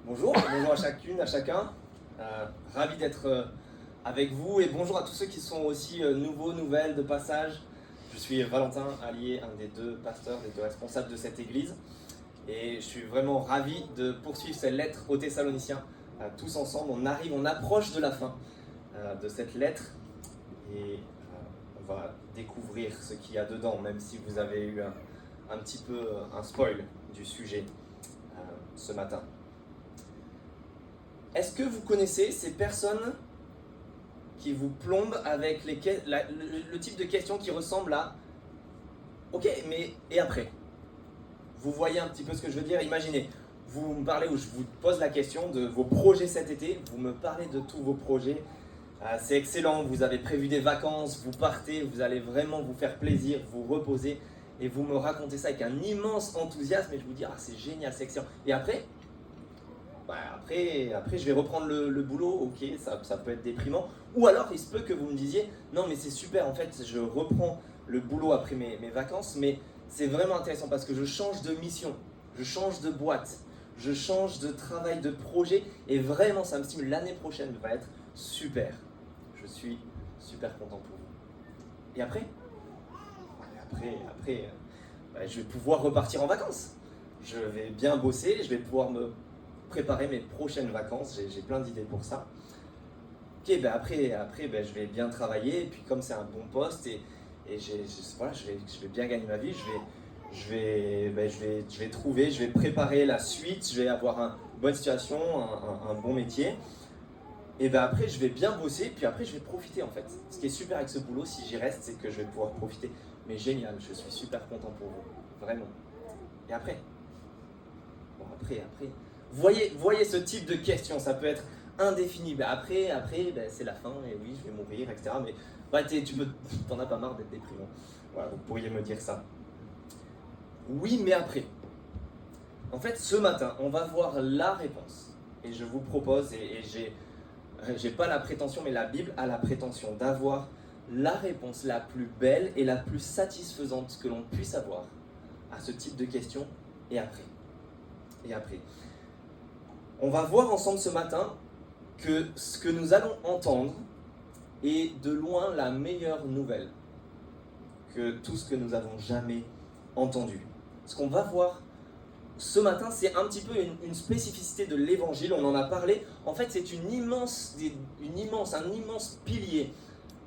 Bonjour, bonjour à chacune, à chacun. Ravi d'être avec vous et bonjour à tous ceux qui sont aussi nouveaux, nouvelles, de passage. Je suis Valentin Allier, un des deux pasteurs, des deux responsables de cette église. Et je suis vraiment ravi de poursuivre cette lettre aux Thessaloniciens. Tous ensemble, on approche de la fin de cette lettre. Et on va découvrir ce qu'il y a dedans, même si vous avez eu un petit peu un spoil du sujet ce matin. Est-ce que vous connaissez ces personnes qui vous plombent avec le type de questions qui ressemble à « Ok, mais et après ?» Vous voyez un petit peu ce que je veux dire? Imaginez, vous me parlez ou je vous pose la question de vos projets cet été, vous me parlez de tous vos projets, c'est excellent, vous avez prévu des vacances, vous partez, vous allez vraiment vous faire plaisir, vous reposer, et vous me racontez ça avec un immense enthousiasme, et je vous dis « Ah, c'est génial, c'est excellent. » Et après, après, je vais reprendre le boulot, ok, ça peut être déprimant. Ou alors, il se peut que vous me disiez, non mais c'est super, en fait, je reprends le boulot après mes vacances, mais c'est vraiment intéressant parce que je change de mission, je change de boîte, je change de travail, de projet, et vraiment, ça me stimule. L'année prochaine va être super. Je suis super content pour vous. Et après, je vais pouvoir repartir en vacances. Je vais bien bosser, je vais pouvoir me préparer mes prochaines vacances, j'ai plein d'idées pour ça. Ok, après, je vais bien travailler, et puis comme c'est un bon poste, et voilà, je vais bien gagner ma vie, je vais trouver, je vais préparer la suite, je vais avoir une bonne situation, un bon métier, et après je vais bien bosser, puis après je vais profiter en fait. Ce qui est super avec ce boulot, si j'y reste, c'est que je vais pouvoir profiter. Mais génial, je suis super content pour vous, vraiment. Et après, après. Voyez ce type de question, ça peut être indéfini. Après, c'est la fin, et oui, je vais mourir, etc. Mais t'en as pas marre d'être déprimant. Voilà, vous pourriez me dire ça. Oui, mais après. En fait, ce matin, on va voir la réponse. Et je vous propose, et j'ai pas la prétention, mais la Bible a la prétention d'avoir la réponse la plus belle et la plus satisfaisante que l'on puisse avoir à ce type de question, et après. On va voir ensemble ce matin que ce que nous allons entendre est de loin la meilleure nouvelle que tout ce que nous avons jamais entendu. Ce qu'on va voir ce matin, c'est un petit peu une spécificité de l'évangile, on en a parlé. En fait, c'est un immense pilier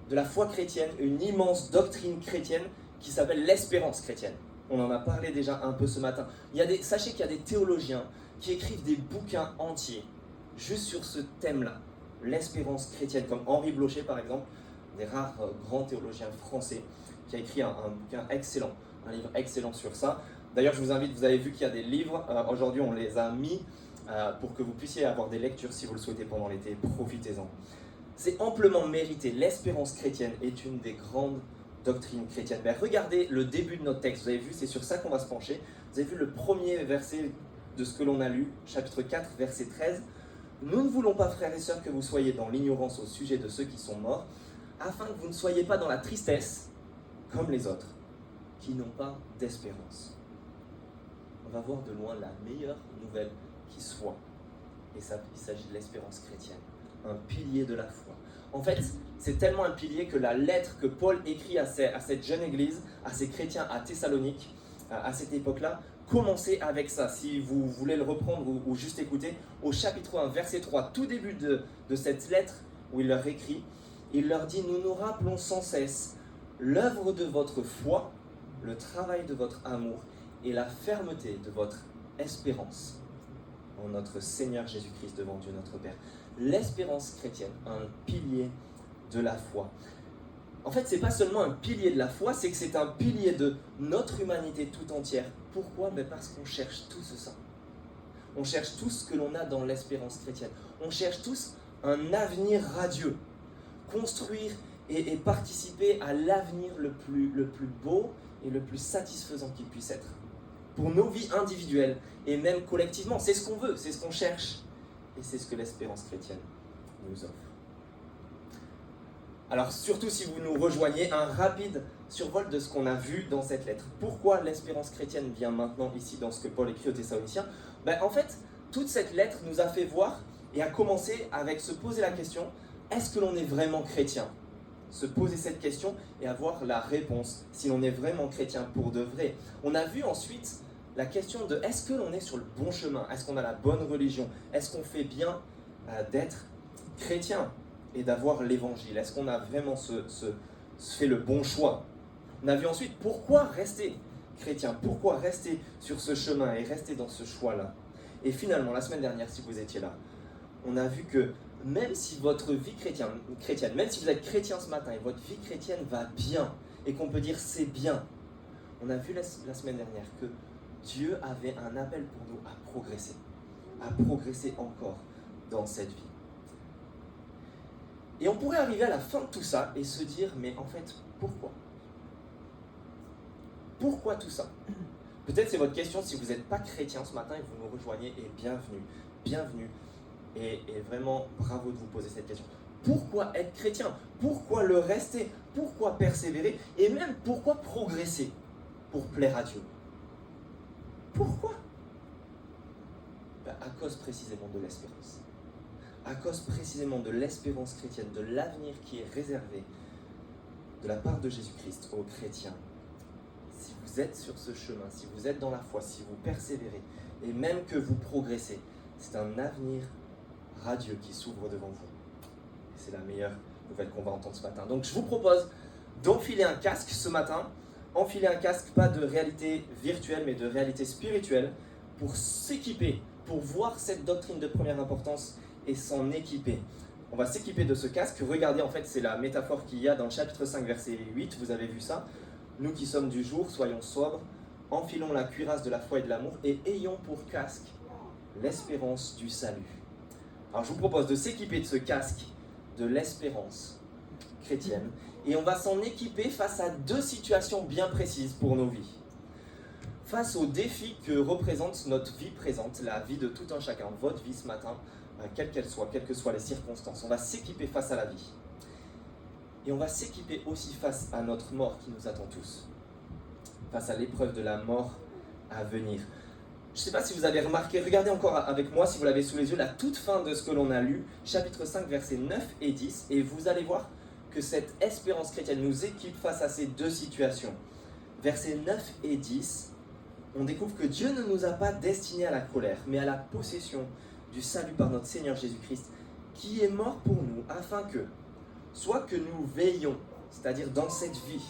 de la foi chrétienne, une immense doctrine chrétienne qui s'appelle l'espérance chrétienne. On en a parlé déjà un peu ce matin. Sachez qu'il y a des théologiens qui écrivent des bouquins entiers juste sur ce thème-là, l'espérance chrétienne, comme Henri Blocher par exemple, des rares grands théologiens français, qui a écrit un bouquin excellent, un livre excellent sur ça. D'ailleurs, je vous invite, vous avez vu qu'il y a des livres, aujourd'hui on les a mis pour que vous puissiez avoir des lectures si vous le souhaitez pendant l'été, profitez-en. C'est amplement mérité, l'espérance chrétienne est une des grandes doctrines chrétiennes. Mais regardez le début de notre texte, vous avez vu, c'est sur ça qu'on va se pencher. Vous avez vu le premier verset de ce que l'on a lu, chapitre 4, verset 13. Nous ne voulons pas, frères et sœurs, que vous soyez dans l'ignorance au sujet de ceux qui sont morts, afin que vous ne soyez pas dans la tristesse, comme les autres, qui n'ont pas d'espérance. On va voir de loin la meilleure nouvelle qui soit. Et ça, il s'agit de l'espérance chrétienne, un pilier de la foi. En fait, c'est tellement un pilier que la lettre que Paul écrit à cette jeune église, à ces chrétiens à Thessalonique, à cette époque-là, commençait avec ça. Si vous voulez le reprendre ou juste écouter, au chapitre 1, verset 3, tout début de cette lettre où il leur écrit, il leur dit « Nous nous rappelons sans cesse l'œuvre de votre foi, le travail de votre amour et la fermeté de votre espérance en notre Seigneur Jésus-Christ devant Dieu notre Père. » L'espérance chrétienne, un pilier de la foi. En fait, c'est pas seulement un pilier de la foi, c'est que c'est un pilier de notre humanité tout entière. Pourquoi? Parce qu'on cherche tous ça. On cherche tous ce que l'on a dans l'espérance chrétienne. On cherche tous un avenir radieux. Construire et participer à l'avenir le plus beau et le plus satisfaisant qu'il puisse être. Pour nos vies individuelles et même collectivement. C'est ce qu'on veut, c'est ce qu'on cherche. Et c'est ce que l'espérance chrétienne nous offre. Alors surtout si vous nous rejoignez, un rapide survol de ce qu'on a vu dans cette lettre. Pourquoi l'espérance chrétienne vient maintenant ici dans ce que Paul écrit aux Thessaloniciens? En fait, toute cette lettre nous a fait voir et a commencé avec se poser la question, est-ce que l'on est vraiment chrétien ? Se poser cette question et avoir la réponse, si l'on est vraiment chrétien pour de vrai. On a vu ensuite la question de est-ce que l'on est sur le bon chemin ? Est-ce qu'on a la bonne religion ? Est-ce qu'on fait bien d'être chrétien et d'avoir l'évangile ? Est-ce qu'on a vraiment fait le bon choix ? On a vu ensuite pourquoi rester chrétien, pourquoi rester sur ce chemin et rester dans ce choix-là. Et finalement, la semaine dernière, si vous étiez là, on a vu que même si votre vie chrétienne, même si vous êtes chrétien ce matin et votre vie chrétienne va bien et qu'on peut dire c'est bien, on a vu la semaine dernière que Dieu avait un appel pour nous à progresser encore dans cette vie. Et on pourrait arriver à la fin de tout ça et se dire, mais en fait, pourquoi ? Pourquoi tout ça ? Peut-être c'est votre question si vous n'êtes pas chrétien ce matin et vous nous rejoignez, et bienvenue. Et vraiment, bravo de vous poser cette question. Pourquoi être chrétien ? Pourquoi le rester ? Pourquoi persévérer ? Et même pourquoi progresser pour plaire à Dieu ? Pourquoi ? À cause précisément de l'espérance. À cause précisément de l'espérance chrétienne, de l'avenir qui est réservé de la part de Jésus-Christ aux chrétiens. Si vous êtes sur ce chemin, si vous êtes dans la foi, si vous persévérez, et même que vous progressez, c'est un avenir radieux qui s'ouvre devant vous. Et c'est la meilleure nouvelle qu'on va entendre ce matin. Donc je vous propose d'enfiler un casque ce matin, enfiler un casque pas de réalité virtuelle, mais de réalité spirituelle, pour s'équiper, pour voir cette doctrine de première importance et s'en équiper. On va s'équiper de ce casque. Regardez, en fait, c'est la métaphore qu'il y a dans le chapitre 5, verset 8. Vous avez vu ça. Nous qui sommes du jour, soyons sobres, enfilons la cuirasse de la foi et de l'amour et ayons pour casque l'espérance du salut. Alors je vous propose de s'équiper de ce casque de l'espérance chrétienne et on va s'en équiper face à deux situations bien précises pour nos vies. Face aux défis que représente notre vie présente, la vie de tout un chacun, votre vie ce matin, quelle qu'elle soit, quelles que soient les circonstances, on va s'équiper face à la vie. Et on va s'équiper aussi face à notre mort qui nous attend tous, face à l'épreuve de la mort à venir. Je ne sais pas si vous avez remarqué, regardez encore avec moi, si vous l'avez sous les yeux, la toute fin de ce que l'on a lu, chapitre 5, versets 9 et 10, et vous allez voir que cette espérance chrétienne nous équipe face à ces deux situations. Versets 9 et 10, on découvre que Dieu ne nous a pas destinés à la colère, mais à la possession du salut par notre Seigneur Jésus-Christ, qui est mort pour nous, afin que, soit que nous veillons, c'est-à-dire dans cette vie,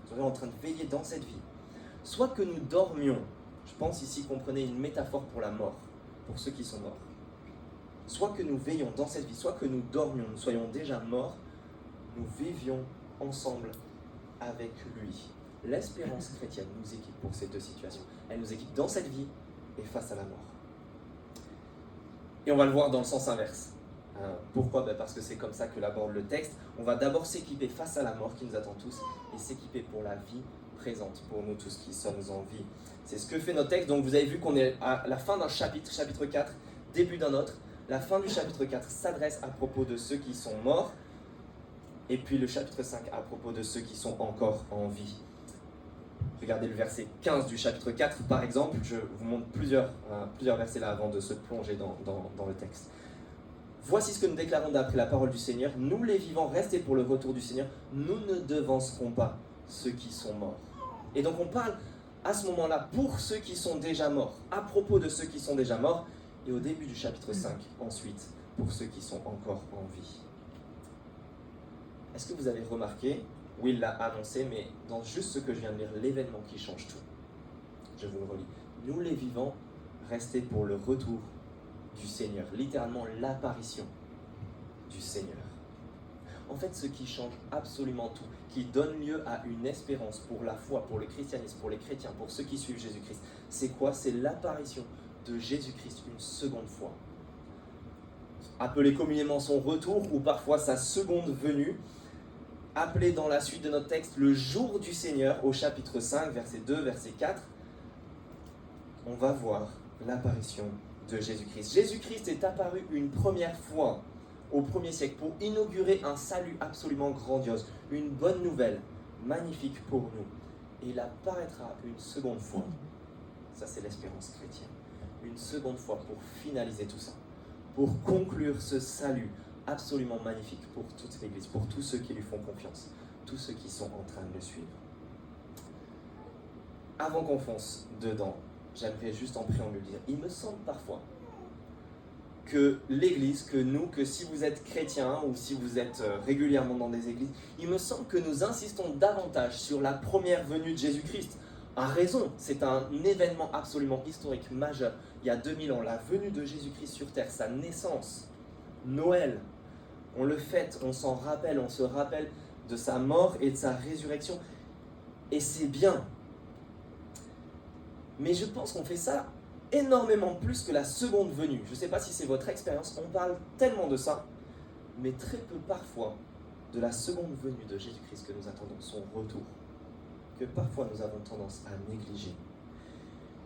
nous sommes en train de veiller dans cette vie, soit que nous dormions. Je pense ici qu'on prenait une métaphore pour la mort, pour ceux qui sont morts. Soit que nous veillons dans cette vie, soit que nous dormions, nous soyons déjà morts, nous vivions ensemble avec lui. L'espérance chrétienne nous équipe pour ces deux situations. Elle nous équipe dans cette vie et face à la mort. Et on va le voir dans le sens inverse. Pourquoi ? Parce que c'est comme ça que l'aborde le texte. On va d'abord s'équiper face à la mort qui nous attend tous et s'équiper pour la vie présente, pour nous tous qui sommes en vie. C'est ce que fait notre texte. Donc vous avez vu qu'on est à la fin d'un chapitre, chapitre 4, début d'un autre. La fin du chapitre 4 s'adresse à propos de ceux qui sont morts. Et puis le chapitre 5 à propos de ceux qui sont encore en vie. Regardez le verset 15 du chapitre 4 par exemple. Je vous montre plusieurs versets là avant de se plonger dans le texte. Voici ce que nous déclarons d'après la parole du Seigneur. Nous les vivants, restés pour le retour du Seigneur, nous ne devancerons pas ceux qui sont morts. Et donc on parle à ce moment-là pour ceux qui sont déjà morts, à propos de ceux qui sont déjà morts, et au début du chapitre 5, ensuite, pour ceux qui sont encore en vie. Est-ce que vous avez remarqué, Will l'a annoncé, mais dans juste ce que je viens de lire, l'événement qui change tout. Je vous le relis. Nous les vivants, restés pour le retour du Seigneur, littéralement l'apparition du Seigneur. En fait, ce qui change absolument tout, qui donne lieu à une espérance pour la foi, pour le christianisme, pour les chrétiens, pour ceux qui suivent Jésus-Christ, c'est quoi ? C'est l'apparition de Jésus-Christ une seconde fois. Appelé communément son retour ou parfois sa seconde venue, appelé dans la suite de notre texte le jour du Seigneur au chapitre 5, verset 2, verset 4, on va voir l'apparition de Jésus-Christ. Jésus-Christ est apparu une première fois au 1er siècle pour inaugurer un salut absolument grandiose, une bonne nouvelle, magnifique pour nous. Et il apparaîtra une seconde fois. Ça, c'est l'espérance chrétienne. une seconde fois pour finaliser tout ça, pour conclure ce salut absolument magnifique pour toute l'Église, pour tous ceux qui lui font confiance, tous ceux qui sont en train de le suivre. Avant qu'on fonce dedans, j'aimerais juste en préambule dire, il me semble parfois que l'Église, que nous, que si vous êtes chrétien ou si vous êtes régulièrement dans des églises, il me semble que nous insistons davantage sur la première venue de Jésus-Christ. A raison, c'est un événement absolument historique, majeur. Il y a 2000 ans, la venue de Jésus-Christ sur terre, sa naissance, Noël, on le fête, on s'en rappelle, on se rappelle de sa mort et de sa résurrection. Et c'est bien. Mais je pense qu'on fait ça énormément plus que la seconde venue. Je ne sais pas si c'est votre expérience, on parle tellement de ça, mais très peu parfois de la seconde venue de Jésus-Christ que nous attendons, son retour, que parfois nous avons tendance à négliger.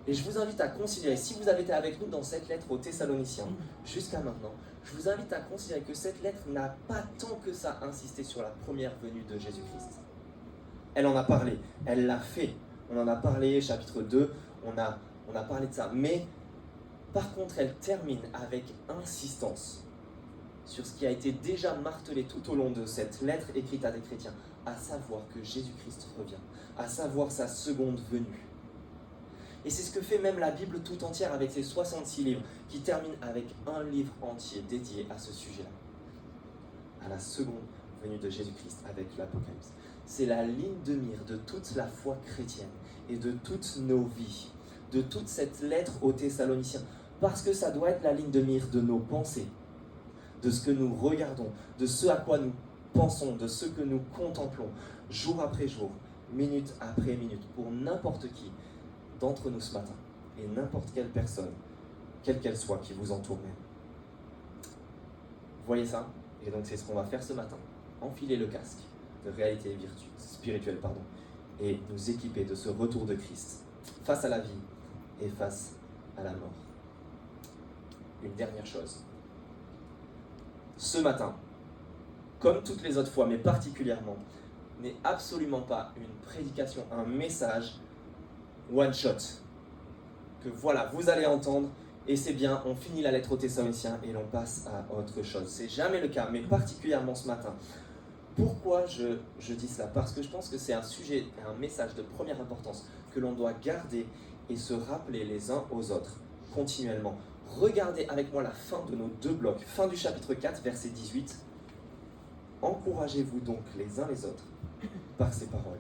Et je vous invite à considérer, si vous avez été avec nous dans cette lettre aux Thessaloniciens jusqu'à maintenant, je vous invite à considérer que cette lettre n'a pas tant que ça insisté sur la première venue de Jésus-Christ. Elle en a parlé, elle l'a fait. On en a parlé, chapitre 2, on a parlé de ça. Mais par contre, elle termine avec insistance sur ce qui a été déjà martelé tout au long de cette lettre écrite à des chrétiens, à savoir que Jésus-Christ revient, à savoir sa seconde venue. Et c'est ce que fait même la Bible tout entière avec ses 66 livres, qui termine avec un livre entier dédié à ce sujet-là, à la seconde venue de Jésus-Christ avec l'Apocalypse. C'est la ligne de mire de toute la foi chrétienne et de toutes nos vies, de toute cette lettre aux Thessaloniciens, parce que ça doit être la ligne de mire de nos pensées, de ce que nous regardons, de ce à quoi nous pensons, de ce que nous contemplons, jour après jour, minute après minute, pour n'importe qui d'entre nous ce matin, et n'importe quelle personne, quelle qu'elle soit, qui vous entoure même. Voyez ça? Et donc c'est ce qu'on va faire ce matin. Enfiler le casque de réalité spirituelle, et nous équiper de ce retour de Christ, face à la vie et face à la mort. Une dernière chose. Ce matin, comme toutes les autres fois, mais particulièrement, n'est absolument pas une prédication, un message one shot, que voilà, vous allez entendre, et c'est bien, on finit la lettre aux Thessaloniciens et l'on passe à autre chose. C'est jamais le cas, mais particulièrement ce matin. Pourquoi je dis cela? Parce que je pense que c'est un sujet, un message de première importance que l'on doit garder et se rappeler les uns aux autres continuellement. Regardez avec moi la fin de nos deux blocs, fin du chapitre 4, verset 18. Encouragez-vous donc les uns les autres par ces paroles.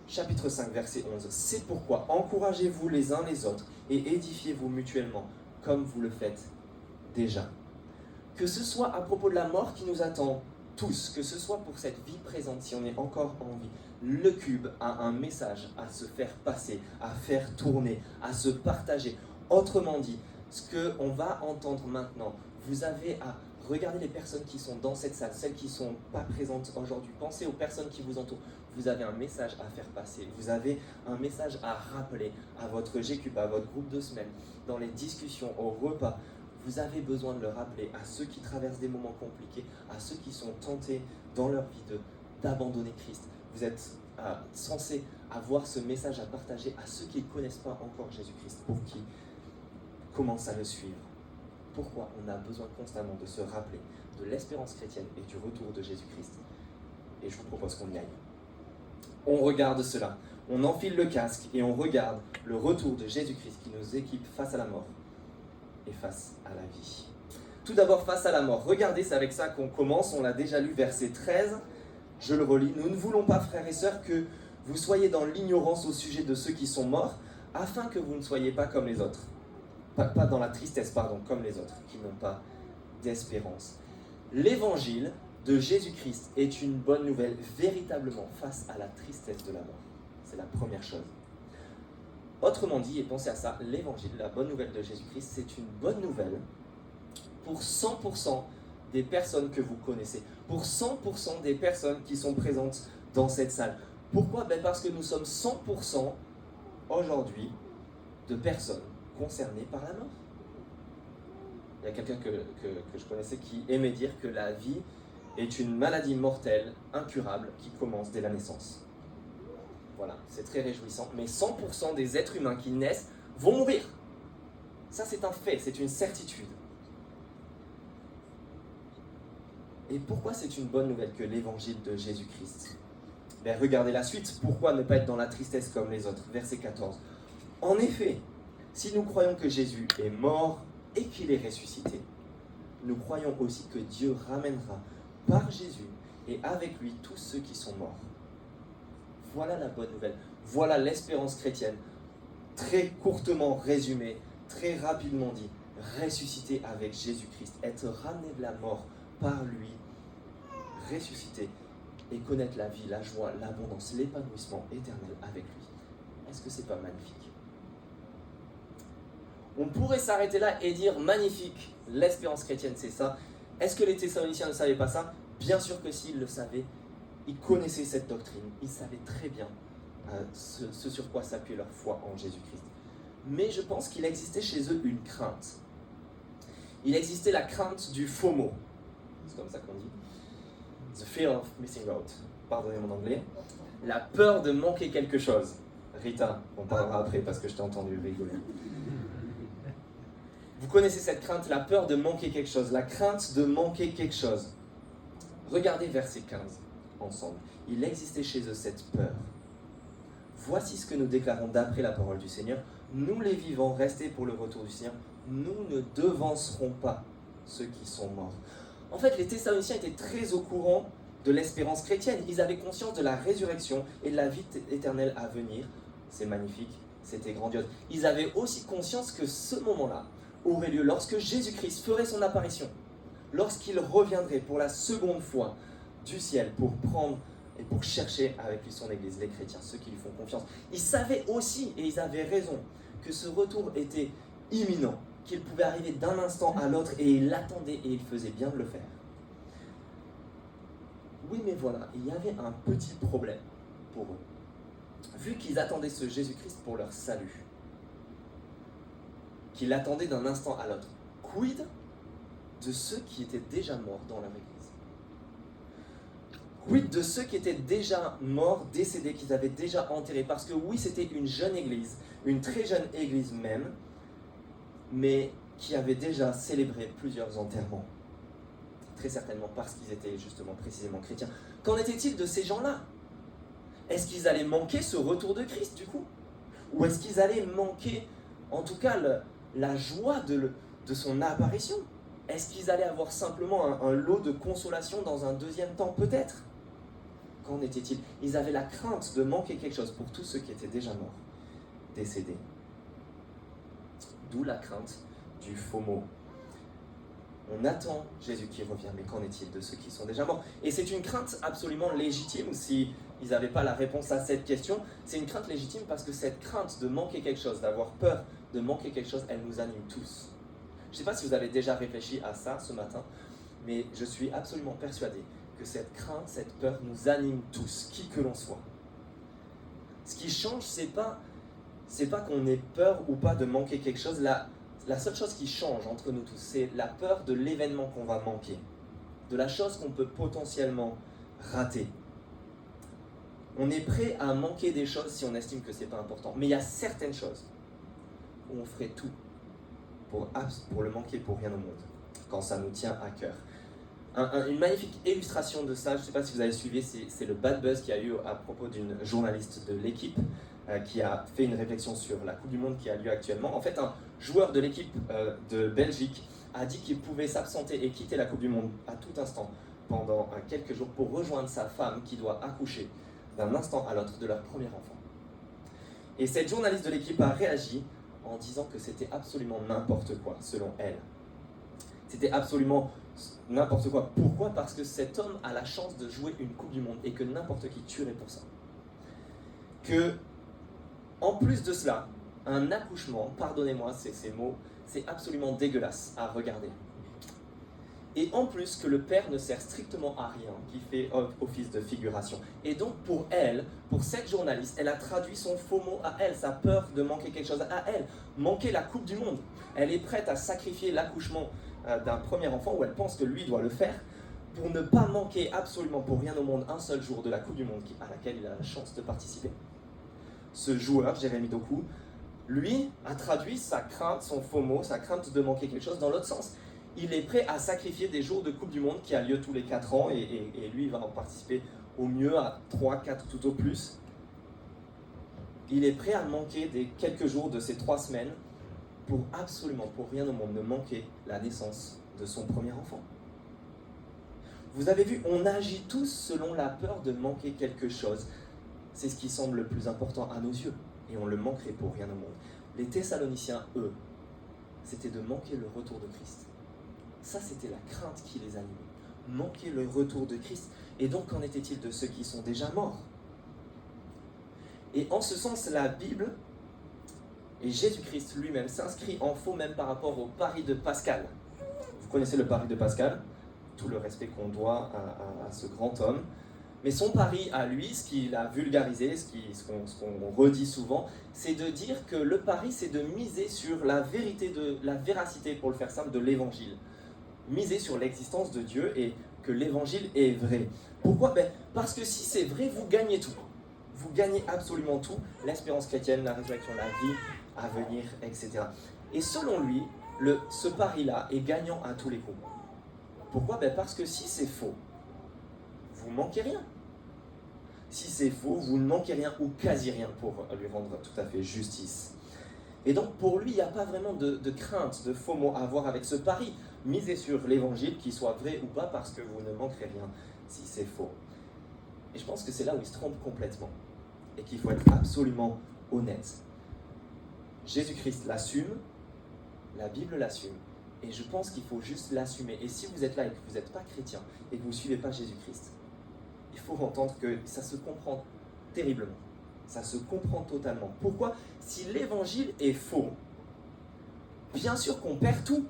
Chapitre 5, verset 11. C'est pourquoi encouragez-vous les uns les autres et édifiez-vous mutuellement, comme vous le faites déjà. Que ce soit à propos de la mort qui nous attend tous, que ce soit pour cette vie présente, si on est encore en vie, le cube a un message à se faire passer, à faire tourner, à se partager. Autrement dit, ce qu'on va entendre maintenant, vous avez à regarder les personnes qui sont dans cette salle, celles qui ne sont pas présentes aujourd'hui. Pensez aux personnes qui vous entourent. Vous avez un message à faire passer, vous avez un message à rappeler à votre GQP, à votre groupe de semaine, dans les discussions, au repas. Vous avez besoin de le rappeler à ceux qui traversent des moments compliqués, à ceux qui sont tentés dans leur vie d'abandonner Christ. Vous êtes censés avoir ce message à partager à ceux qui ne connaissent pas encore Jésus-Christ, pour qui commencent à le suivre. Pourquoi on a besoin constamment de se rappeler de l'espérance chrétienne et du retour de Jésus-Christ? Et je vous propose qu'on y aille. On regarde cela, on enfile le casque et on regarde le retour de Jésus-Christ qui nous équipe face à la mort et face à la vie. Tout d'abord, face à la mort. Regardez, c'est avec ça qu'on commence, on l'a déjà lu, verset 13. Je le relis. Nous ne voulons pas, frères et sœurs, que vous soyez dans l'ignorance au sujet de ceux qui sont morts, afin que vous ne soyez pas comme les autres. Pas dans la tristesse, comme les autres, qui n'ont pas d'espérance. L'évangile de Jésus-Christ est une bonne nouvelle, véritablement, face à la tristesse de la mort. C'est la première chose. Autrement dit, et pensez à ça, l'évangile, la bonne nouvelle de Jésus-Christ, c'est une bonne nouvelle pour 100% des personnes que vous connaissez, pour 100% des personnes qui sont présentes dans cette salle. Pourquoi? Parce que nous sommes 100% aujourd'hui de personnes concernées par la mort. Il y a quelqu'un que je connaissais qui aimait dire que la vie est une maladie mortelle, incurable, qui commence dès la naissance. Voilà, c'est très réjouissant, mais 100% des êtres humains qui naissent vont mourir. Ça, c'est un fait, c'est une certitude. Et pourquoi c'est une bonne nouvelle que l'évangile de Jésus-Christ? Regardez la suite. Pourquoi ne pas être dans la tristesse comme les autres? Verset 14. En effet, si nous croyons que Jésus est mort et qu'il est ressuscité, nous croyons aussi que Dieu ramènera par Jésus et avec lui tous ceux qui sont morts. Voilà la bonne nouvelle. Voilà l'espérance chrétienne. Très courtement résumée, très rapidement dit, ressuscité avec Jésus-Christ, être ramené de la mort par lui, ressuscité et connaître la vie, la joie, l'abondance, l'épanouissement éternel avec lui. Est-ce que c'est pas magnifique? On pourrait s'arrêter là et dire magnifique, l'espérance chrétienne c'est ça. Est-ce que les Thessaloniciens ne savaient pas ça? Bien sûr que s'ils le savaient, ils connaissaient cette doctrine, ils savaient très bien ce sur quoi s'appuyer leur foi en Jésus-Christ. Mais je pense qu'il existait chez eux une crainte. Il existait la crainte du FOMO. C'est comme ça qu'on dit. The fear of missing out. Pardonnez mon anglais. La peur de manquer quelque chose. Rita, on parlera après parce que je t'ai entendu rigoler. Vous connaissez cette crainte, la peur de manquer quelque chose, la crainte de manquer quelque chose. Regardez verset 15 ensemble. Il existait chez eux cette peur. Voici ce que nous déclarons d'après la parole du Seigneur. Nous les vivants, restés pour le retour du Seigneur, nous ne devancerons pas ceux qui sont morts. En fait, les Thessaloniciens étaient très au courant de l'espérance chrétienne. Ils avaient conscience de la résurrection et de la vie éternelle à venir. C'est magnifique, c'était grandiose. Ils avaient aussi conscience que ce moment-là aurait lieu lorsque Jésus-Christ ferait son apparition, lorsqu'il reviendrait pour la seconde fois du ciel pour prendre et pour chercher avec lui son Église, les chrétiens, ceux qui lui font confiance. Ils savaient aussi, et ils avaient raison, que ce retour était imminent, qu'il pouvait arriver d'un instant à l'autre, et ils l'attendaient et ils faisaient bien de le faire. Oui, mais voilà, il y avait un petit problème pour eux. Vu qu'ils attendaient ce Jésus-Christ pour leur salut, qu'ils l'attendaient d'un instant à l'autre, quid de ceux qui étaient déjà morts dans leur Église? Quid de ceux qui étaient déjà morts, décédés, qu'ils avaient déjà enterrés? Parce que oui, c'était une jeune église, une très jeune église même, mais qui avait déjà célébré plusieurs enterrements. Très certainement parce qu'ils étaient justement précisément chrétiens. Qu'en était-il de ces gens-là? Est-ce qu'ils allaient manquer ce retour de Christ du coup? Ou est-ce qu'ils allaient manquer, en tout cas, la joie de son apparition? Est-ce qu'ils allaient avoir simplement un lot de consolation dans un deuxième temps? Peut-être. Qu'en était-il? Ils avaient la crainte de manquer quelque chose pour tous ceux qui étaient déjà morts, décédés. D'où la crainte du FOMO. On attend Jésus qui revient, mais qu'en est-il de ceux qui sont déjà morts? Et c'est une crainte absolument légitime. Si ils n'avaient pas la réponse à cette question, c'est une crainte légitime parce que cette crainte de manquer quelque chose, d'avoir peur de manquer quelque chose, elle nous anime tous. Je ne sais pas si vous avez déjà réfléchi à ça ce matin, mais je suis absolument persuadé que cette crainte, cette peur nous anime tous, qui que l'on soit. Ce qui change, c'est pas qu'on ait peur ou pas de manquer quelque chose. La seule chose qui change entre nous tous, c'est la peur de l'événement qu'on va manquer, de la chose qu'on peut potentiellement rater. On est prêt à manquer des choses si on estime que c'est pas important. Mais il y a certaines choses où on ferait tout pour le manquer pour rien au monde, quand ça nous tient à cœur. Une magnifique illustration de ça, je ne sais pas si vous avez suivi, c'est le bad buzz qu'il y a eu à propos d'une journaliste de l'équipe qui a fait une réflexion sur la Coupe du Monde qui a lieu actuellement. En fait, un joueur de l'équipe de Belgique a dit qu'il pouvait s'absenter et quitter la Coupe du Monde à tout instant pendant quelques jours pour rejoindre sa femme qui doit accoucher d'un instant à l'autre de leur premier enfant. Et cette journaliste de l'équipe a réagi en disant que c'était absolument n'importe quoi, selon elle. C'était absolument n'importe quoi. Pourquoi? Parce que cet homme a la chance de jouer une Coupe du Monde et que n'importe qui tuerait pour ça. Que, en plus de cela, un accouchement, pardonnez-moi ces mots, c'est absolument dégueulasse à regarder. Et en plus que le père ne sert strictement à rien, qui fait office de figuration. Et donc pour elle, pour cette journaliste, elle a traduit son FOMO à elle, sa peur de manquer quelque chose à elle, manquer la Coupe du Monde. Elle est prête à sacrifier l'accouchement d'un premier enfant, où elle pense que lui doit le faire, pour ne pas manquer absolument pour rien au monde un seul jour de la Coupe du Monde à laquelle il a la chance de participer. Ce joueur, Jérémy Doku, Lui a traduit sa crainte, son FOMO, sa crainte de manquer quelque chose dans l'autre sens. Il est prêt à sacrifier des jours de Coupe du Monde qui a lieu tous les 4 ans et lui va en participer au mieux à 3, 4 tout au plus. Il est prêt à manquer des quelques jours de ces 3 semaines pour absolument, pour rien au monde, ne manquer la naissance de son premier enfant. Vous avez vu, on agit tous selon la peur de manquer quelque chose. C'est ce qui semble le plus important à nos yeux. Et on le manquerait pour rien au monde. Les Thessaloniciens, eux, c'était de manquer le retour de Christ. Ça, c'était la crainte qui les animait. Manquer le retour de Christ. Et donc, qu'en était-il de ceux qui sont déjà morts? Et en ce sens, la Bible et Jésus-Christ lui-même s'inscrit en faux même par rapport au pari de Pascal. Vous connaissez le pari de Pascal, tout le respect qu'on doit à ce grand homme. Mais son pari à lui, ce qu'il a vulgarisé, ce qu'on redit souvent, c'est de dire que le pari, c'est de miser sur la véracité, pour le faire simple, de l'évangile. Miser sur l'existence de Dieu et que l'évangile est vrai. Pourquoi? Parce que si c'est vrai, vous gagnez tout. Vous gagnez absolument tout, l'espérance chrétienne, la résurrection, la vie à venir, etc. Et selon lui, ce pari-là est gagnant à tous les coups. Pourquoi? Parce que si c'est faux, vous ne manquez rien. Si c'est faux, vous ne manquez rien ou quasi rien pour lui rendre tout à fait justice. Et donc pour lui, il n'y a pas vraiment de crainte, de faux mots à avoir avec ce pari. Misez sur l'évangile, qu'il soit vrai ou pas, parce que vous ne manquerez rien si c'est faux. Et je pense que c'est là où il se trompe complètement. Et qu'il faut être absolument honnête. Jésus-Christ l'assume, la Bible l'assume. Et je pense qu'il faut juste l'assumer. Et si vous êtes là et que vous n'êtes pas chrétien, et que vous ne suivez pas Jésus-Christ, il faut entendre que ça se comprend terriblement. Ça se comprend totalement. Pourquoi? Si l'évangile est faux, bien sûr qu'on perd tout.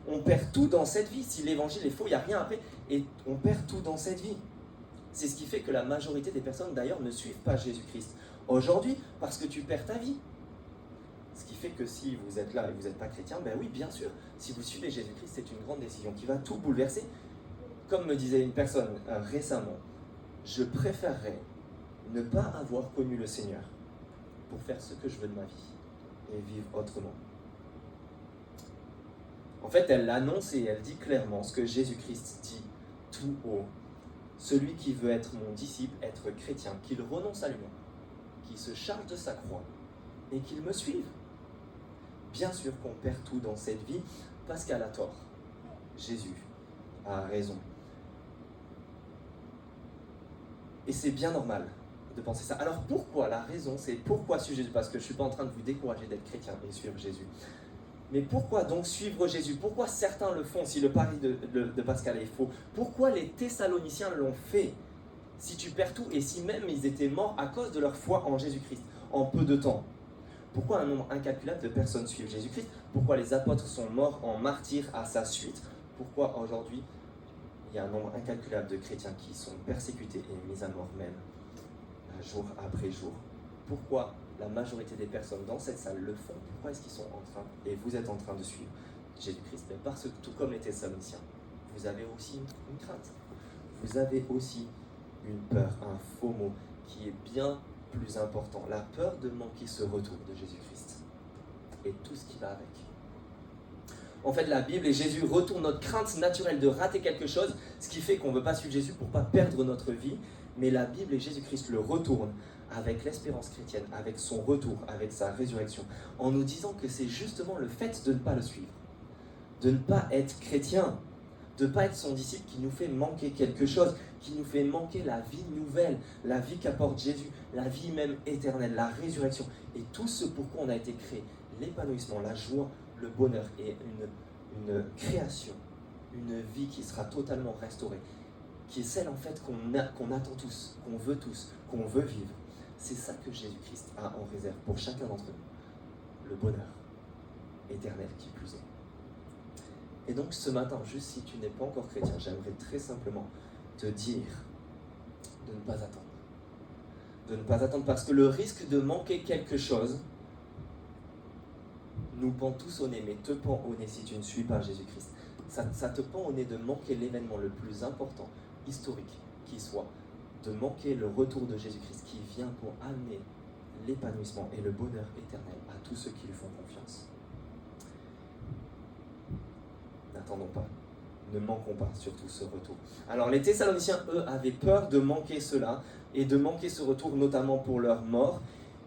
On perd tout dans cette vie. Si l'évangile est faux, il n'y a rien après. Et on perd tout dans cette vie. C'est ce qui fait que la majorité des personnes, d'ailleurs, ne suivent pas Jésus-Christ aujourd'hui, parce que tu perds ta vie. Ce qui fait que si vous êtes là et que vous n'êtes pas chrétien, ben oui, bien sûr, si vous suivez Jésus-Christ, c'est une grande décision qui va tout bouleverser. Comme me disait une personne récemment, je préférerais ne pas avoir connu le Seigneur pour faire ce que je veux de ma vie et vivre autrement. En fait, elle l'annonce et elle dit clairement ce que Jésus-Christ dit tout haut. Celui qui veut être mon disciple, être chrétien, qu'il renonce à lui-même, qu'il se charge de sa croix et qu'il me suive. Bien sûr qu'on perd tout dans cette vie parce qu'elle a tort. Jésus a raison. Et c'est bien normal de penser ça. Alors pourquoi? La raison, c'est pourquoi suivre Jésus? Parce que je ne suis pas en train de vous décourager d'être chrétien et suivre Jésus. Mais pourquoi donc suivre Jésus? Pourquoi certains le font si le pari de Pascal est faux? Pourquoi les Thessaloniciens l'ont fait si tu perds tout et si même ils étaient morts à cause de leur foi en Jésus-Christ en peu de temps? Pourquoi un nombre incalculable de personnes suivent Jésus-Christ? Pourquoi les apôtres sont morts en martyrs à sa suite? Pourquoi aujourd'hui il y a un nombre incalculable de chrétiens qui sont persécutés et mis à mort même, jour après jour? Pourquoi la majorité des personnes dans cette salle le font? Pourquoi est-ce qu'ils sont en train, et vous êtes en train de suivre Jésus-Christ? Parce que tout comme les Thessaloniciens, vous avez aussi une crainte. Vous avez aussi une peur, un faux mot qui est bien plus important. La peur de manquer ce retour de Jésus-Christ et tout ce qui va avec. En fait, la Bible et Jésus retournent notre crainte naturelle de rater quelque chose, ce qui fait qu'on ne veut pas suivre Jésus pour ne pas perdre notre vie. Mais la Bible et Jésus-Christ le retournent avec l'espérance chrétienne, avec son retour, avec sa résurrection, en nous disant que c'est justement le fait de ne pas le suivre, de ne pas être chrétien, de ne pas être son disciple qui nous fait manquer quelque chose, qui nous fait manquer la vie nouvelle, la vie qu'apporte Jésus, la vie même éternelle, la résurrection, et tout ce pourquoi on a été créé, l'épanouissement, la joie, le bonheur et une création, une vie qui sera totalement restaurée, qui est celle en fait qu'on attend tous, qu'on veut vivre. C'est ça que Jésus-Christ a en réserve pour chacun d'entre nous, le bonheur éternel qui plus est. Et donc ce matin, juste si tu n'es pas encore chrétien, j'aimerais très simplement te dire de ne pas attendre. De ne pas attendre parce que le risque de manquer quelque chose nous pend tous au nez, mais te pend au nez si tu ne suis pas Jésus-Christ. Ça te pend au nez de manquer l'événement le plus important, historique qui soit, de manquer le retour de Jésus-Christ qui vient pour amener l'épanouissement et le bonheur éternel à tous ceux qui lui font confiance. N'attendons pas, ne manquons pas surtout ce retour. Alors les Thessaloniciens, eux, avaient peur de manquer cela et de manquer ce retour, notamment pour leur mort.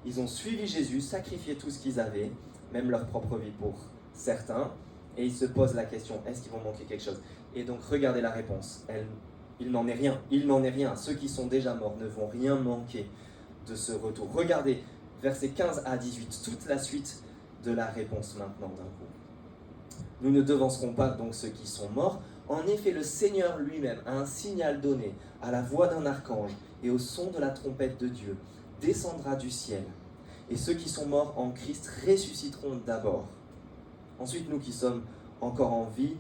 Ils ont suivi Jésus, sacrifié tout ce qu'ils avaient, même leur propre vie pour certains, et ils se posent la question, est-ce qu'ils vont manquer quelque chose? Et donc regardez la réponse, il n'en est rien, il n'en est rien. Ceux qui sont déjà morts ne vont rien manquer de ce retour. Regardez versets 15 à 18, toute la suite de la réponse maintenant d'un coup. Nous ne devancerons pas donc ceux qui sont morts. En effet, le Seigneur lui-même a un signal donné à la voix d'un archange et au son de la trompette de Dieu descendra du ciel. Et ceux qui sont morts en Christ ressusciteront d'abord. Ensuite, nous qui sommes encore en vie,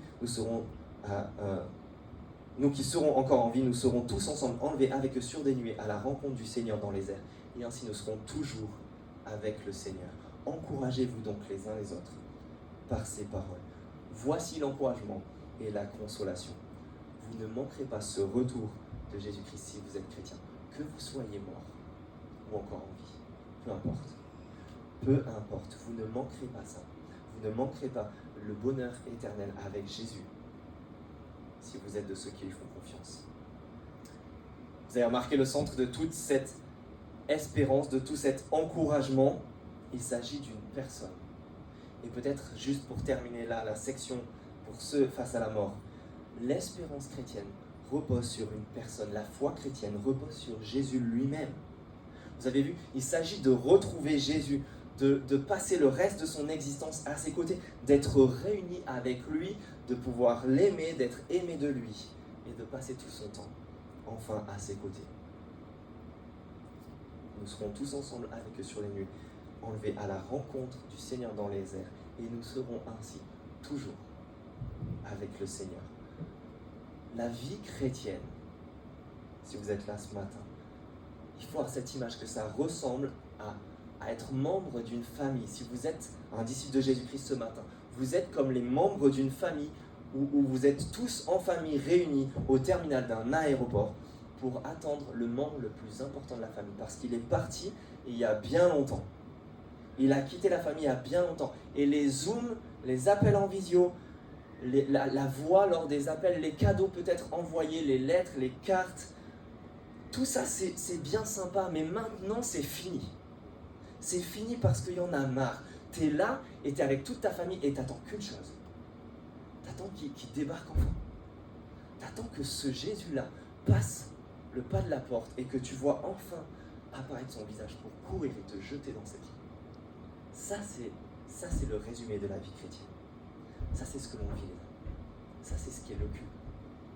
nous qui serons encore en vie, nous serons tous ensemble enlevés avec eux sur des nuées à la rencontre du Seigneur dans les airs. Et ainsi nous serons toujours avec le Seigneur. Encouragez-vous donc les uns les autres par ces paroles. Voici l'encouragement et la consolation. Vous ne manquerez pas ce retour de Jésus-Christ si vous êtes chrétien. Que vous soyez mort ou encore en vie, peu importe. Peu importe, vous ne manquerez pas ça. Vous ne manquerez pas le bonheur éternel avec Jésus si vous êtes de ceux qui lui font confiance. Vous avez remarqué le centre de toute cette espérance, de tout cet encouragement, il s'agit d'une personne. Et peut-être juste pour terminer là, la section pour ceux face à la mort, l'espérance chrétienne repose sur une personne, la foi chrétienne repose sur Jésus lui-même. Vous avez vu, il s'agit de retrouver Jésus, de passer le reste de son existence à ses côtés, d'être réunis avec lui, de pouvoir l'aimer, d'être aimé de lui et de passer tout son temps enfin à ses côtés. Nous serons tous ensemble avec eux sur les nuées, enlevés à la rencontre du Seigneur dans les airs, et nous serons ainsi toujours avec le Seigneur. La vie chrétienne, si vous êtes là ce matin, il faut avoir cette image que ça ressemble à être membre d'une famille. Si vous êtes un disciple de Jésus-Christ ce matin, vous êtes comme les membres d'une famille où vous êtes tous en famille réunis au terminal d'un aéroport pour attendre le membre le plus important de la famille, parce qu'il est parti il y a bien longtemps. Il a quitté la famille il y a bien longtemps. Et les Zooms, les appels en visio, la voix lors des appels, les cadeaux peut-être envoyés, les lettres, les cartes, tout ça c'est bien sympa, mais maintenant c'est fini. C'est fini parce qu'il y en a marre. Tu es là et tu es avec toute ta famille et tu n'attends qu'une chose. Tu attends qu'il débarque enfin. Tu attends que ce Jésus-là passe le pas de la porte et que tu vois enfin apparaître son visage pour courir et te jeter dans ses bras. Ça c'est le résumé de la vie chrétienne. Ça c'est ce que l'on vit les amis. Ça c'est ce qui est le culte.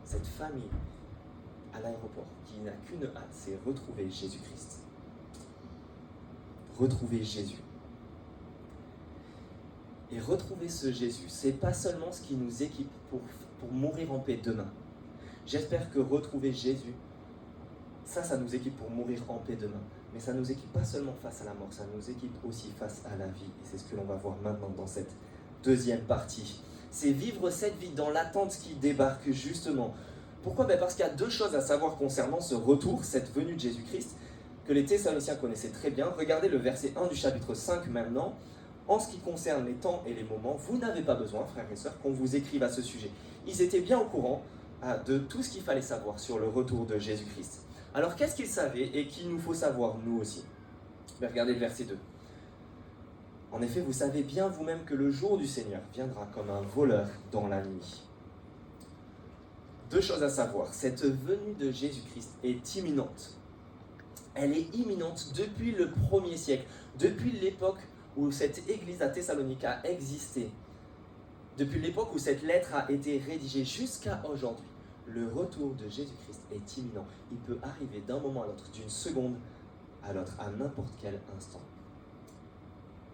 Cette famille à l'aéroport qui n'a qu'une hâte, c'est retrouver Jésus-Christ. Retrouver Jésus. Et retrouver ce Jésus, c'est pas seulement ce qui nous équipe pour mourir en paix demain. J'espère que retrouver Jésus, ça nous équipe pour mourir en paix demain. Mais ça nous équipe pas seulement face à la mort, ça nous équipe aussi face à la vie. Et c'est ce que l'on va voir maintenant dans cette deuxième partie. C'est vivre cette vie dans l'attente qui débarque justement. Pourquoi ? Parce qu'il y a deux choses à savoir concernant ce retour, cette venue de Jésus-Christ, que les Thessaloniciens connaissaient très bien. Regardez le verset 1 du chapitre 5 maintenant. En ce qui concerne les temps et les moments, vous n'avez pas besoin, frères et sœurs, qu'on vous écrive à ce sujet. Ils étaient bien au courant de tout ce qu'il fallait savoir sur le retour de Jésus-Christ. Alors qu'est-ce qu'ils savaient et qu'il nous faut savoir nous aussi ? Regardez le verset 2. En effet, vous savez bien vous-même que le jour du Seigneur viendra comme un voleur dans la nuit. Deux choses à savoir. Cette venue de Jésus-Christ est imminente. Elle est imminente depuis le 1er siècle, depuis l'époque où cette église à Thessalonique a existé, depuis l'époque où cette lettre a été rédigée jusqu'à aujourd'hui. Le retour de Jésus-Christ est imminent. Il peut arriver d'un moment à l'autre, d'une seconde à l'autre, à n'importe quel instant.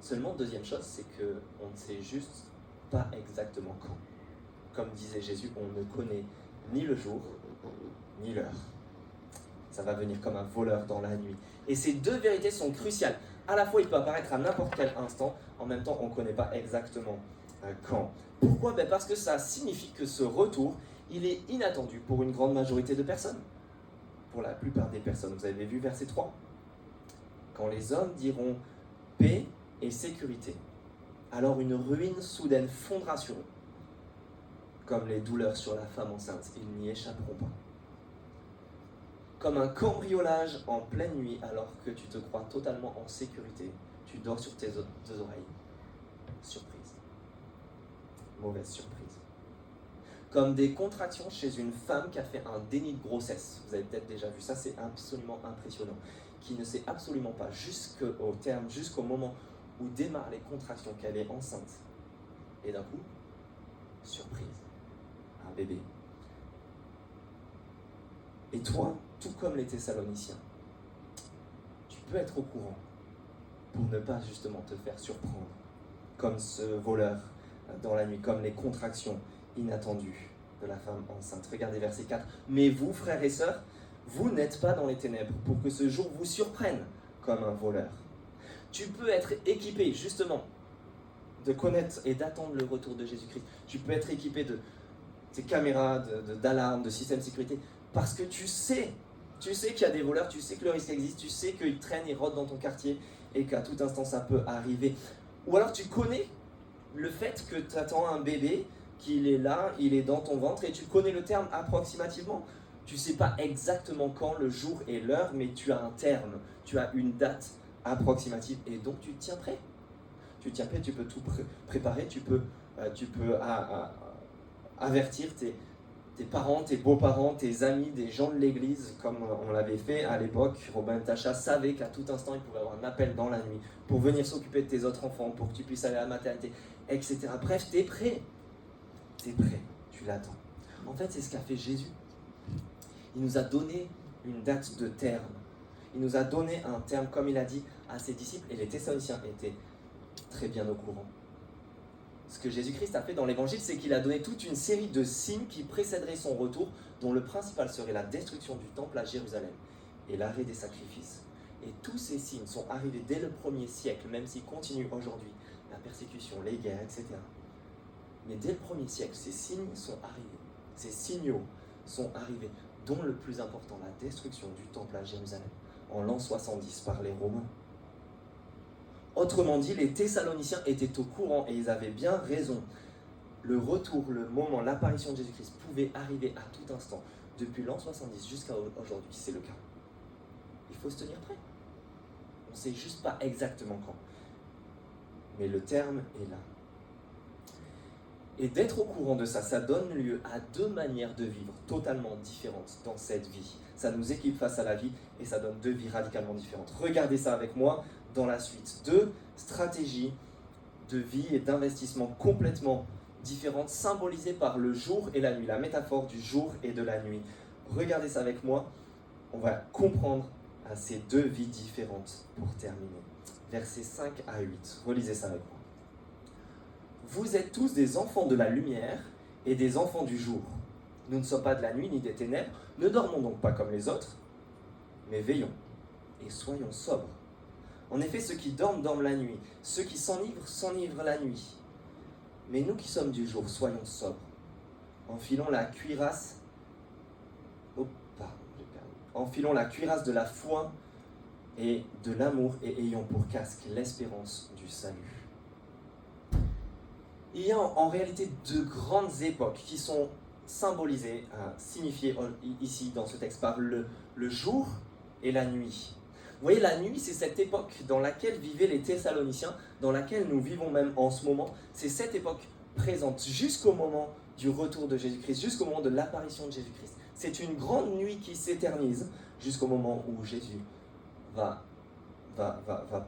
Seulement, deuxième chose, c'est qu'on ne sait juste pas exactement quand. Comme disait Jésus, on ne connaît ni le jour, ni l'heure. Ça va venir comme un voleur dans la nuit. Et ces deux vérités sont cruciales. À la fois, il peut apparaître à n'importe quel instant. En même temps, on ne connaît pas exactement quand. Pourquoi ? Parce que ça signifie que ce retour, il est inattendu pour une grande majorité de personnes. Pour la plupart des personnes. Vous avez vu verset 3. Quand les hommes diront paix et sécurité, alors une ruine soudaine fondra sur eux. Comme les douleurs sur la femme enceinte, ils n'y échapperont pas. Comme un cambriolage en pleine nuit, alors que tu te crois totalement en sécurité, tu dors sur tes deux oreilles. Surprise. Mauvaise surprise. Comme des contractions chez une femme qui a fait un déni de grossesse. Vous avez peut-être déjà vu ça, c'est absolument impressionnant. Qui ne sait absolument pas jusqu'au moment où démarrent les contractions qu'elle est enceinte. Et d'un coup, surprise, un bébé. Et toi, tout comme les Thessaloniciens, tu peux être au courant pour ne pas justement te faire surprendre, comme ce voleur dans la nuit, comme les contractions inattendues de la femme enceinte. Regardez verset 4. Mais vous, frères et sœurs, vous n'êtes pas dans les ténèbres pour que ce jour vous surprenne comme un voleur. Tu peux être équipé justement de connaître et d'attendre le retour de Jésus-Christ. Tu peux être équipé de tes caméras, d'alarme, de système de sécurité, parce que tu sais qu'il y a des voleurs, tu sais que le risque existe, tu sais qu'ils traînent et rôdent dans ton quartier et qu'à tout instant ça peut arriver. Ou alors tu connais le fait que tu attends un bébé, qu'il est là, il est dans ton ventre et tu connais le terme approximativement. Tu ne sais pas exactement quand, le jour et l'heure, mais tu as un terme, tu as une date approximative et donc tu te tiens prêt. Tu te tiens prêt, tu peux tout préparer, tu peux avertir tes parents, tes beaux-parents, tes amis, des gens de l'église, comme on l'avait fait à l'époque. Robin et Tacha savaient qu'à tout instant, il pouvait avoir un appel dans la nuit pour venir s'occuper de tes autres enfants, pour que tu puisses aller à la maternité, etc. Bref, tu es prêt. Tu es prêt, tu l'attends. En fait, c'est ce qu'a fait Jésus. Il nous a donné une date de terme. Il nous a donné un terme, comme il a dit à ses disciples, et les Thessaloniciens étaient très bien au courant. Ce que Jésus-Christ a fait dans l'évangile, c'est qu'il a donné toute une série de signes qui précéderaient son retour, dont le principal serait la destruction du temple à Jérusalem et l'arrêt des sacrifices. Et tous ces signes sont arrivés dès le 1er siècle, même s'ils continuent aujourd'hui, la persécution, les guerres, etc. Mais dès le 1er siècle, ces signes sont arrivés, ces signaux sont arrivés, dont le plus important, la destruction du temple à Jérusalem, en l'an 70 par les Romains. Autrement dit, les Thessaloniciens étaient au courant et ils avaient bien raison. Le retour, le moment, l'apparition de Jésus-Christ pouvait arriver à tout instant, depuis l'an 70 jusqu'à aujourd'hui, c'est le cas. Il faut se tenir prêt. On ne sait juste pas exactement quand. Mais le terme est là. Et d'être au courant de ça, ça donne lieu à deux manières de vivre totalement différentes dans cette vie. Ça nous équipe face à la vie et ça donne deux vies radicalement différentes. Regardez ça avec moi dans la suite. Deux stratégies de vie et d'investissement complètement différentes, symbolisées par le jour et la nuit, la métaphore du jour et de la nuit. Regardez ça avec moi, on va comprendre ces deux vies différentes pour terminer. Versets 5 à 8, relisez ça avec moi. Vous êtes tous des enfants de la lumière et des enfants du jour. Nous ne sommes pas de la nuit ni des ténèbres, ne dormons donc pas comme les autres, mais veillons et soyons sobres. En effet, ceux qui dorment, dorment la nuit, ceux qui s'enivrent, s'enivrent la nuit. Mais nous qui sommes du jour, soyons sobres, enfilons la cuirasse de la foi et de l'amour et ayons pour casque l'espérance du salut. Il y a en réalité deux grandes époques qui sont symbolisées, signifiées ici dans ce texte par le jour et la nuit. Vous voyez, la nuit, c'est cette époque dans laquelle vivaient les Thessaloniciens, dans laquelle nous vivons même en ce moment. C'est cette époque présente jusqu'au moment du retour de Jésus-Christ, jusqu'au moment de l'apparition de Jésus-Christ. C'est une grande nuit qui s'éternise jusqu'au moment où Jésus va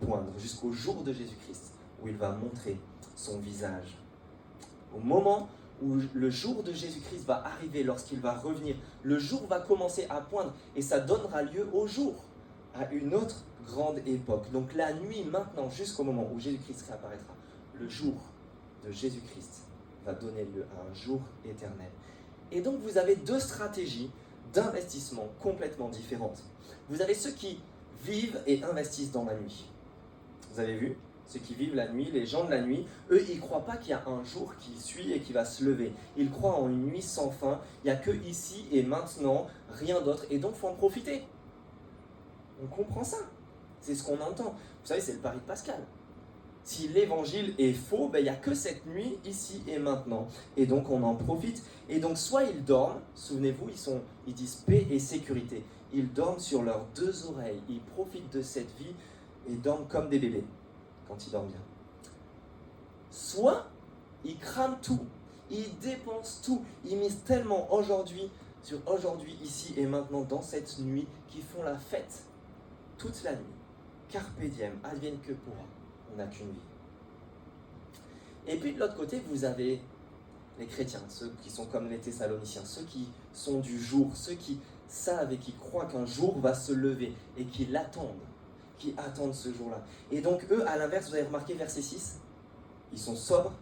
poindre, jusqu'au jour de Jésus-Christ, où il va montrer son visage. Au moment où le jour de Jésus-Christ va arriver, lorsqu'il va revenir, le jour va commencer à poindre et ça donnera lieu au jour, à une autre grande époque. Donc la nuit maintenant, jusqu'au moment où Jésus-Christ réapparaîtra, le jour de Jésus-Christ va donner lieu à un jour éternel. Et donc vous avez deux stratégies d'investissement complètement différentes. Vous avez ceux qui vivent et investissent dans la nuit. Vous avez vu ? Ceux qui vivent la nuit, les gens de la nuit, eux, ils ne croient pas qu'il y a un jour qui suit et qui va se lever. Ils croient en une nuit sans fin. Il n'y a que ici et maintenant, rien d'autre. Et donc, il faut en profiter. On comprend ça. C'est ce qu'on entend. Vous savez, c'est le pari de Pascal. Si l'évangile est faux, il n'y a que cette nuit, ici et maintenant. Et donc on en profite. Et donc soit ils dorment, souvenez-vous, ils disent paix et sécurité. Ils dorment sur leurs deux oreilles. Ils profitent de cette vie et dorment comme des bébés quand ils dorment bien. Soit ils crament tout. Ils dépensent tout. Ils misent tellement sur aujourd'hui, ici et maintenant, dans cette nuit, qu'ils font la fête toute la nuit. Carpe diem, advienne que pourra. On n'a qu'une vie. Et puis de l'autre côté, vous avez les chrétiens, ceux qui sont comme les Thessaloniciens, ceux qui sont du jour, ceux qui savent et qui croient qu'un jour va se lever et qui l'attendent, qui attendent ce jour-là. Et donc eux, à l'inverse, vous avez remarqué verset 6, ils sont sobres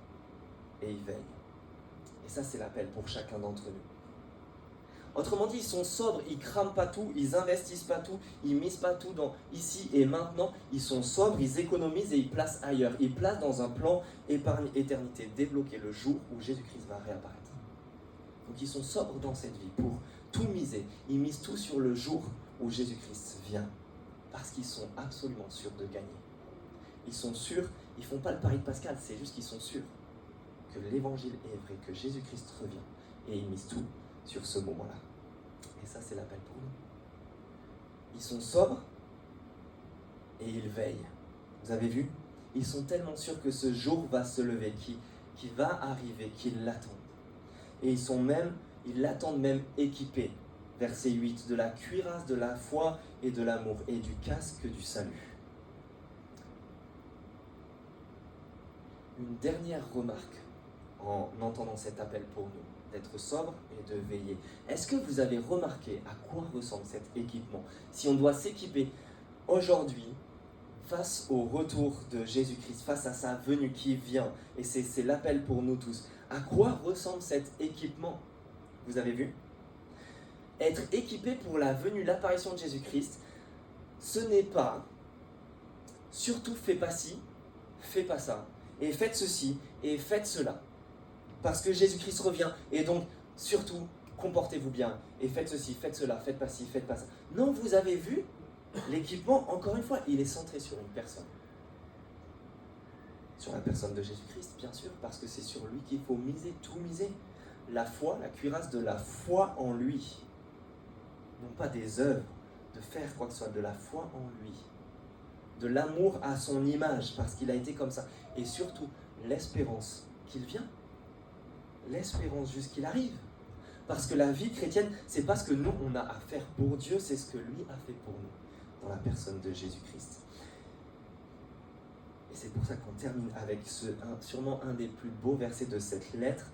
et ils veillent. Et ça, c'est l'appel pour chacun d'entre nous. Autrement dit, ils sont sobres, ils crament pas tout, ils investissent pas tout, ils misent pas tout dans ici et maintenant. Ils sont sobres, ils économisent et ils placent ailleurs. Ils placent dans un plan épargne éternité, débloquer le jour où Jésus-Christ va réapparaître. Donc ils sont sobres dans cette vie pour tout miser. Ils misent tout sur le jour où Jésus-Christ vient. Parce qu'ils sont absolument sûrs de gagner. Ils sont sûrs, ils font pas le pari de Pascal, c'est juste qu'ils sont sûrs que l'évangile est vrai, que Jésus-Christ revient. Et ils misent tout sur ce moment-là. Et ça, c'est l'appel pour nous. Ils sont sobres et ils veillent. Vous avez vu? Ils sont tellement sûrs que ce jour va se lever, qui va arriver, qu'ils l'attendent. Et ils l'attendent même équipés. Verset 8, de la cuirasse de la foi et de l'amour et du casque du salut. Une dernière remarque en entendant cet appel pour nous, d'être sobre et de veiller. Est-ce que vous avez remarqué à quoi ressemble cet équipement? Si on doit s'équiper aujourd'hui, face au retour de Jésus-Christ, face à sa venue qui vient, et c'est l'appel pour nous tous, à quoi ressemble cet équipement? Vous avez vu? Être équipé pour la venue, l'apparition de Jésus-Christ, ce n'est pas surtout fais pas ci, fais pas ça, et faites ceci, et faites cela. Parce que Jésus-Christ revient, et donc, surtout, comportez-vous bien, et faites ceci, faites cela, faites pas ci, faites pas ça. Non, vous avez vu, l'équipement, encore une fois, il est centré sur une personne. Sur la personne de Jésus-Christ, bien sûr, parce que c'est sur lui qu'il faut miser, tout miser. La foi, la cuirasse de la foi en lui. Non pas des œuvres, de faire quoi que ce soit, de la foi en lui. De l'amour à son image, parce qu'il a été comme ça. Et surtout, l'espérance qu'il vient. L'espérance jusqu'il arrive. Parce que la vie chrétienne, c'est pas ce que nous, on a à faire pour Dieu, c'est ce que lui a fait pour nous, dans la personne de Jésus-Christ. Et c'est pour ça qu'on termine avec sûrement un des plus beaux versets de cette lettre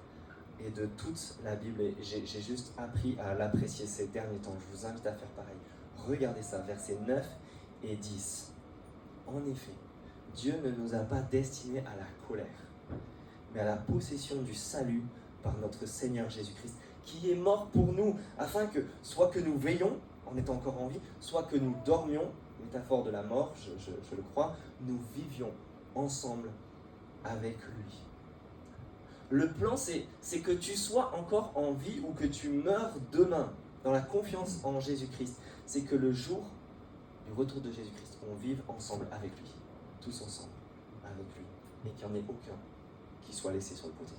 et de toute la Bible. Et j'ai juste appris à l'apprécier ces derniers temps. Je vous invite à faire pareil. Regardez ça, versets 9 et 10. En effet, Dieu ne nous a pas destinés à la colère, mais à la possession du salut par notre Seigneur Jésus-Christ, qui est mort pour nous, afin que, soit que nous veillons en étant encore en vie, soit que nous dormions, métaphore de la mort, je le crois, nous vivions ensemble avec lui. Le plan, c'est que tu sois encore en vie ou que tu meurs demain, dans la confiance en Jésus-Christ. C'est que le jour du retour de Jésus-Christ, on vive ensemble avec lui, tous ensemble avec lui, et qu'il n'y en ait aucun qui soit laissé sur le côté.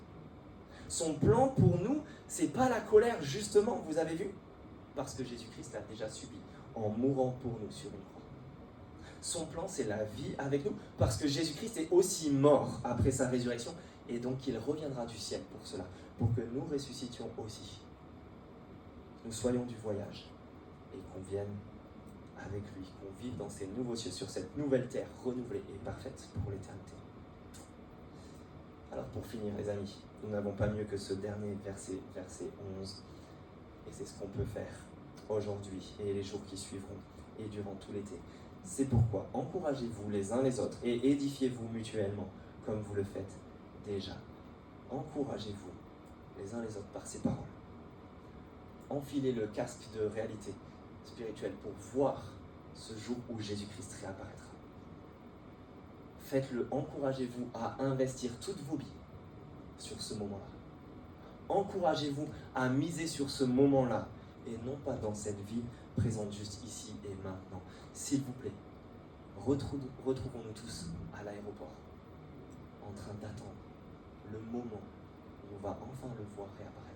Son plan pour nous, c'est pas la colère, justement, vous avez vu? Parce que Jésus-Christ l'a déjà subi en mourant pour nous sur une croix. Son plan, c'est la vie avec nous, parce que Jésus-Christ est aussi mort après sa résurrection, et donc il reviendra du ciel pour cela, pour que nous ressuscitions aussi. Nous soyons du voyage, et qu'on vienne avec lui, qu'on vive dans ces nouveaux cieux, sur cette nouvelle terre renouvelée et parfaite pour l'éternité. Alors pour finir, les amis, nous n'avons pas mieux que ce dernier verset 11, et c'est ce qu'on peut faire aujourd'hui et les jours qui suivront et durant tout l'été. C'est pourquoi encouragez-vous les uns les autres et édifiez-vous mutuellement comme vous le faites déjà. Encouragez-vous les uns les autres par ces paroles. Enfilez le casque de réalité spirituelle pour voir ce jour où Jésus-Christ réapparaîtra. Faites-le, encouragez-vous à investir toutes vos billes sur ce moment-là. Encouragez-vous à miser sur ce moment-là et non pas dans cette vie présente juste ici et maintenant. S'il vous plaît, retrouvons-nous tous à l'aéroport, en train d'attendre le moment où on va enfin le voir réapparaître.